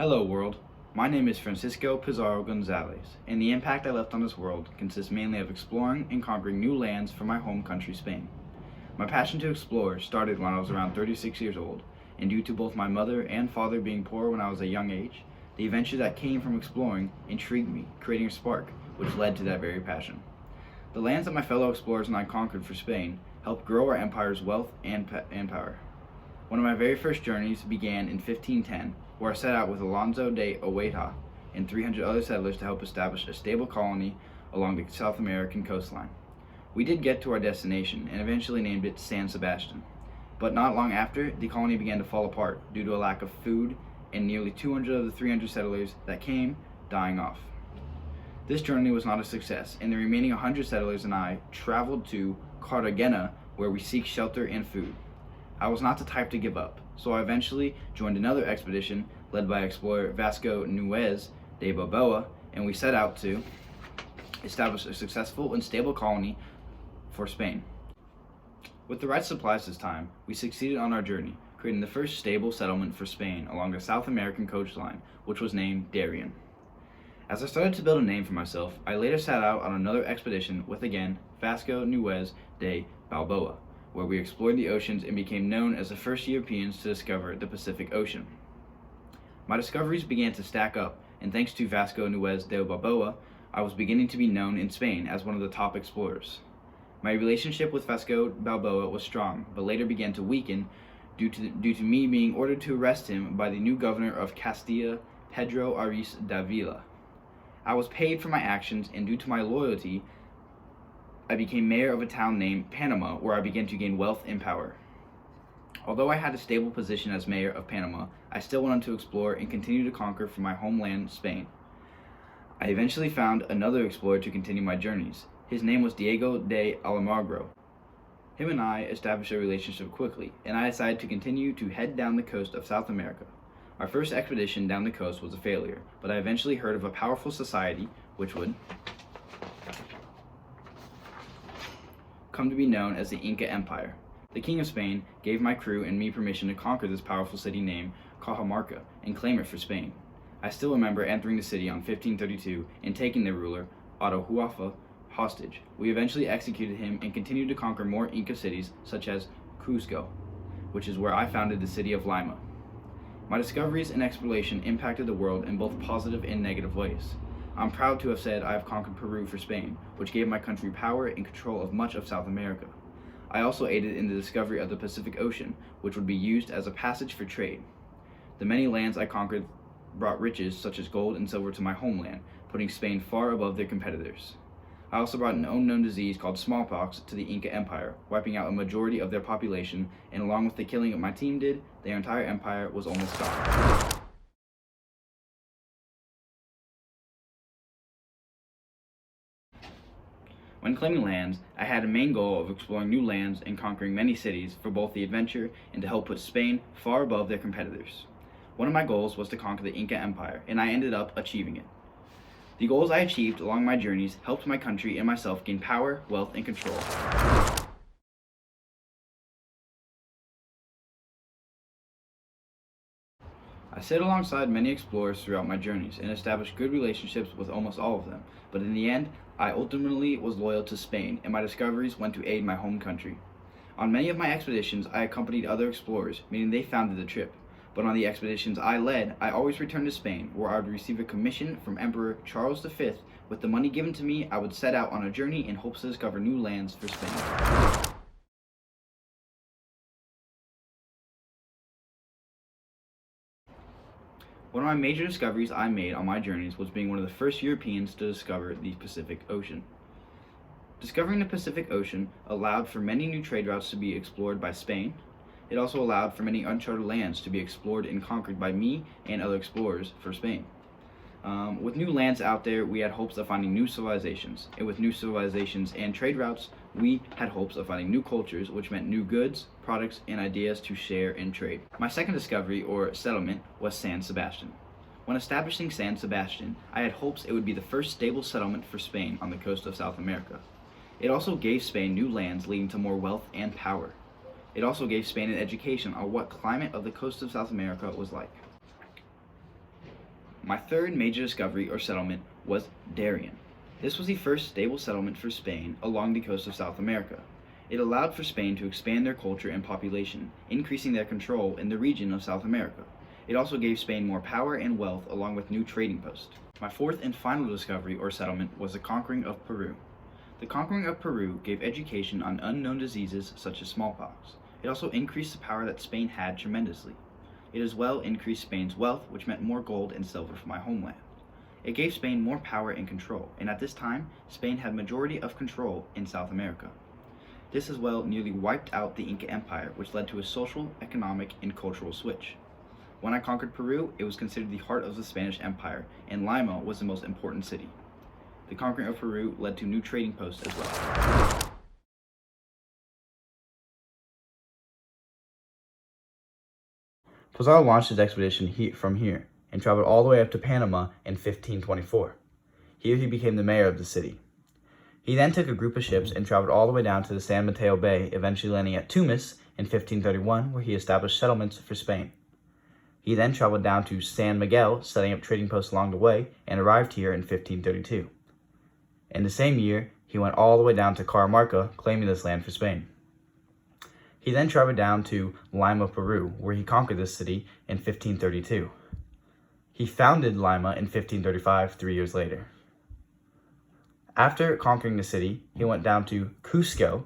Hello world, my name is Francisco Pizarro Gonzalez, and the impact I left on this world consists mainly of exploring and conquering new lands from my home country Spain. My passion to explore started when I was around 36 years old, and due to both my mother and father being poor when I was a young age, the adventure that came from exploring intrigued me, creating a spark, which led to that very passion. The lands that my fellow explorers and I conquered for Spain helped grow our empire's wealth and power. One of my very first journeys began in 1510, where I set out with Alonso de Ojeda and 300 other settlers to help establish a stable colony along the South American coastline. We did get to our destination and eventually named it San Sebastian, but not long after, the colony began to fall apart due to a lack of food and nearly 200 of the 300 settlers that came dying off. This journey was not a success, and the remaining 100 settlers and I traveled to Cartagena, where we seek shelter and food. I was not the type to give up, so I eventually joined another expedition led by explorer Vasco Nuñez de Balboa, and we set out to establish a successful and stable colony for Spain. With the right supplies this time, we succeeded on our journey, creating the first stable settlement for Spain along the South American coastline, which was named Darien. As I started to build a name for myself, I later set out on another expedition with again Vasco Nuñez de Balboa, where we explored the oceans and became known as the first Europeans to discover the Pacific Ocean. My discoveries began to stack up, and thanks to Vasco Nuñez de Balboa, I was beginning to be known in Spain as one of the top explorers. My relationship with Vasco Balboa was strong, but later began to weaken due to me being ordered to arrest him by the new governor of Castilla, Pedro Ariz Davila. I was paid for my actions, and due to my loyalty, I became mayor of a town named Panama, where I began to gain wealth and power. Although I had a stable position as mayor of Panama, I still wanted to explore and continue to conquer from my homeland, Spain. I eventually found another explorer to continue my journeys. His name was Diego de Almagro. Him and I established a relationship quickly, and I decided to continue to head down the coast of South America. Our first expedition down the coast was a failure, but I eventually heard of a powerful society which would come to be known as the Inca Empire. The King of Spain gave my crew and me permission to conquer this powerful city named Cajamarca and claim it for Spain. I still remember entering the city on 1532 and taking the ruler, Atahualpa, hostage. We eventually executed him and continued to conquer more Inca cities such as Cuzco, which is where I founded the city of Lima. My discoveries and exploration impacted the world in both positive and negative ways. I'm proud to have said I have conquered Peru for Spain, which gave my country power and control of much of South America. I also aided in the discovery of the Pacific Ocean, which would be used as a passage for trade. The many lands I conquered brought riches such as gold and silver to my homeland, putting Spain far above their competitors. I also brought an unknown disease called smallpox to the Inca Empire, wiping out a majority of their population, and along with the killing that my team did, their entire empire was almost gone. When claiming lands, I had a main goal of exploring new lands and conquering many cities for both the adventure and to help put Spain far above their competitors. One of my goals was to conquer the Inca Empire, and I ended up achieving it. The goals I achieved along my journeys helped my country and myself gain power, wealth, and control. I sat alongside many explorers throughout my journeys and established good relationships with almost all of them, but in the end, I ultimately was loyal to Spain, and my discoveries went to aid my home country. On many of my expeditions, I accompanied other explorers, meaning they founded the trip. But on the expeditions I led, I always returned to Spain, where I would receive a commission from Emperor Charles V. With the money given to me, I would set out on a journey in hopes to discover new lands for Spain. One of my major discoveries I made on my journeys was being one of the first Europeans to discover the Pacific Ocean. Discovering the Pacific Ocean allowed for many new trade routes to be explored by Spain. It also allowed for many uncharted lands to be explored and conquered by me and other explorers for Spain. With new lands out there, we had hopes of finding new civilizations, and with new civilizations and trade routes, we had hopes of finding new cultures, which meant new goods, products, and ideas to share and trade. My second discovery, or settlement, was San Sebastian. When establishing San Sebastian, I had hopes it would be the first stable settlement for Spain on the coast of South America. It also gave Spain new lands leading to more wealth and power. It also gave Spain an education on what climate of the coast of South America was like. My third major discovery or settlement was Darien. This was the first stable settlement for Spain along the coast of South America. It allowed for Spain to expand their culture and population, increasing their control in the region of South America. It also gave Spain more power and wealth along with new trading posts. My fourth and final discovery or settlement was the conquering of Peru. The conquering of Peru gave education on unknown diseases such as smallpox. It also increased the power that Spain had tremendously. It as well increased Spain's wealth, which meant more gold and silver for my homeland. It gave Spain more power and control, and at this time, Spain had majority of control in South America. This as well nearly wiped out the Inca Empire, which led to a social, economic, and cultural switch. When I conquered Peru, it was considered the heart of the Spanish Empire, and Lima was the most important city. The conquering of Peru led to new trading posts as well. Pizarro launched his expedition from here and traveled all the way up to Panama in 1524. Here he became the mayor of the city. He then took a group of ships and traveled all the way down to the San Mateo Bay, eventually landing at Tunis in 1531, where he established settlements for Spain. He then traveled down to San Miguel, setting up trading posts along the way, and arrived here in 1532. In the same year, he went all the way down to Caramarca, claiming this land for Spain. He then traveled down to Lima, Peru, where he conquered this city in 1532. He founded Lima in 1535, 3 years later. After conquering the city, he went down to Cusco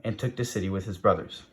and took the city with his brothers.